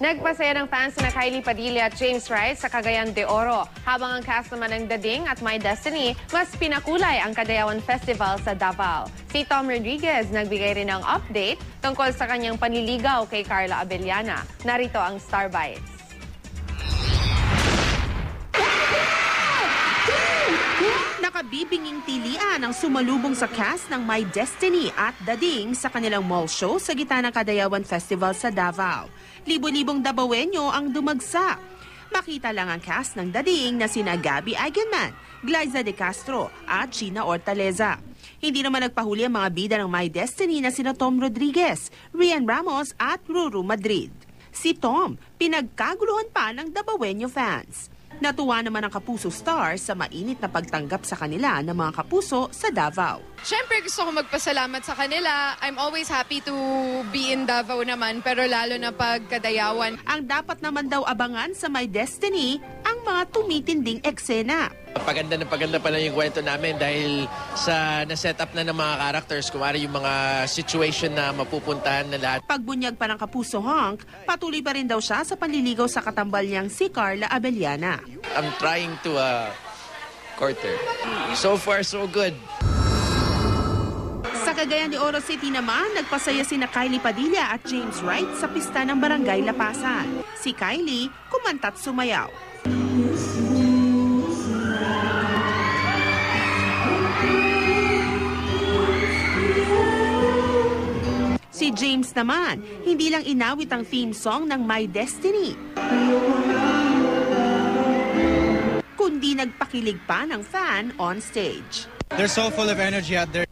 Nagpasaya ng fans na Kylie Padilla at James Wright sa Cagayan de Oro. Habang ang cast naman ng Dading at My Destiny, mas pinakulay ang Kadayawan Festival sa Davao. Si Tom Rodriguez nagbigay rin ng update tungkol sa kanyang panliligaw kay Carla Abellana. Narito ang Star Bites. Nakabibinging tilian ang sumalubong sa cast ng My Destiny at Dading sa kanilang mall show sa gitna ng Kadayawan Festival sa Davao. Libo-libong Davaoenyo ang dumagsa. Makita lang ang cast ng Dading na sina Gabby Eigenman, Glyza De Castro at Gina Hortaleza. Hindi naman nagpahuli ang mga bida ng My Destiny na sina Tom Rodriguez, Rian Ramos at Ruru Madrid. Si Tom, pinagkaguluhan pa ng Davaoenyo fans. Natuwa naman ang Kapuso Stars sa mainit na pagtanggap sa kanila ng mga kapuso sa Davao. Siyempre gusto ko magpasalamat sa kanila. I'm always happy to be in Davao naman, pero lalo na pag Kadayawan. Ang dapat naman daw abangan sa My Destiny ang mga tumitinding eksena. Paganda pala yung kwento namin dahil sa na-set up na ng mga characters, kumari yung mga situation na mapupuntahan na lahat. Pagbunyag pa ng Kapuso Honk, patuloy pa rin daw siya sa panliligaw sa katambal niyang si Carla Abellana. I'm trying to court her. So far, so good. Sa Cagayan de Oro City naman, nagpasaya sina Kylie Padilla at James Wright sa pista ng Barangay Lapasan. Si Kylie, kumanta't sumayaw. Si James naman, hindi lang inawit ang theme song ng My Destiny, kundi nagpakilig pa ng fan on stage. They're so full of energy out there.